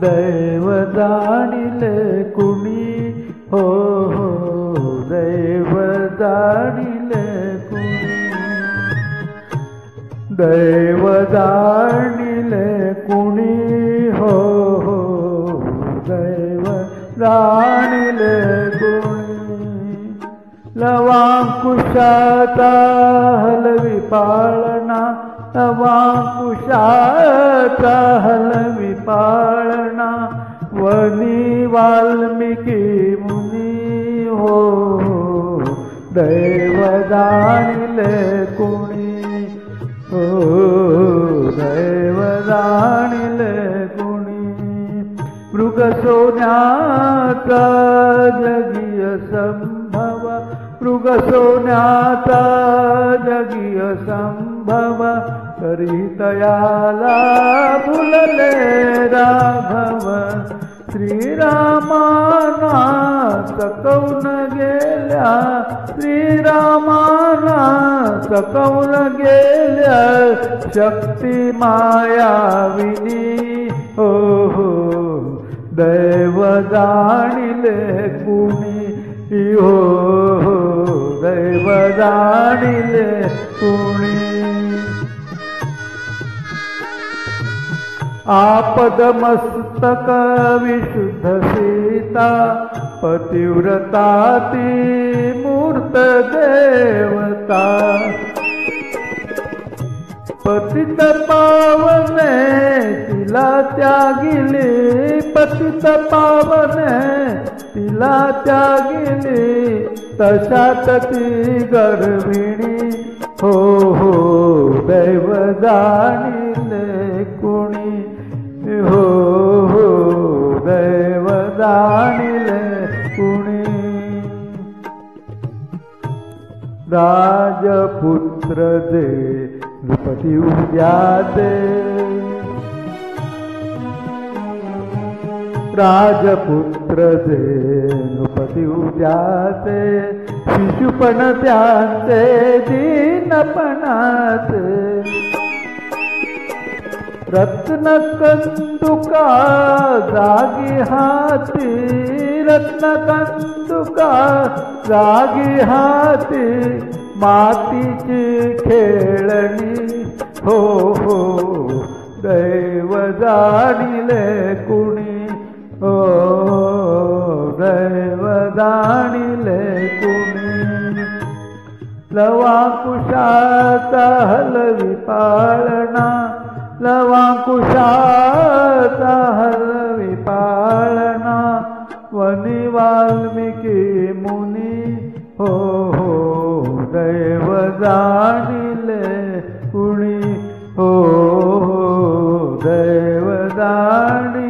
दैव जाणिले कुणी हो हो दैव जाणिले कुणी दैव जाणिले कुणी हो हो दैव जाणिले कुणी लवांकुशाचा हलवी पाळणा लवांकुशाचा हलवी पाळणा वनी वाल्मिकी मुनी हो दैव जाणिले कुणी हो दैव जाणिले कुणी मृग सोन्याचा जगीय संभव मृग सोन्याचा जगीय संभव तरी तयाला फुलले राघव श्रीरामाना सकवून गेल्या श्रीरामाना सकवून गेल्या शक्ती मायाविनी हो हो दैव जाणिले कुणी हो हो दैव जाणिले कुणी आपद मस्तक विशुद्ध सीता पतिव्रता ती मूर्त देवता पतित पावने तिला त्यागिली पतित पावने तिला त्यागिली तशात ती गर्भिणी हो हो दैव जाणिले कुणी हो हो दैव जाणिले कुणी राजपुत्र जे नृपती उद्याचे राजपुत्र जे नृपती उद्याचे शिशुपण त्यांचे दीनपणाचे रत्नकंदुका जागी हाती रत्नकंदुका जागी हाती मातीची खेळणी हो हो दैव जाणिले कुणी हो दैव जाणिले कुणी लवांकुशाचा हलवी पाळणा लवांकुशाचा हलवी पाळणा वनी वाल्मिकी मुनी हो हो दैव जाणिले कुणी हो हो दैव जाणिले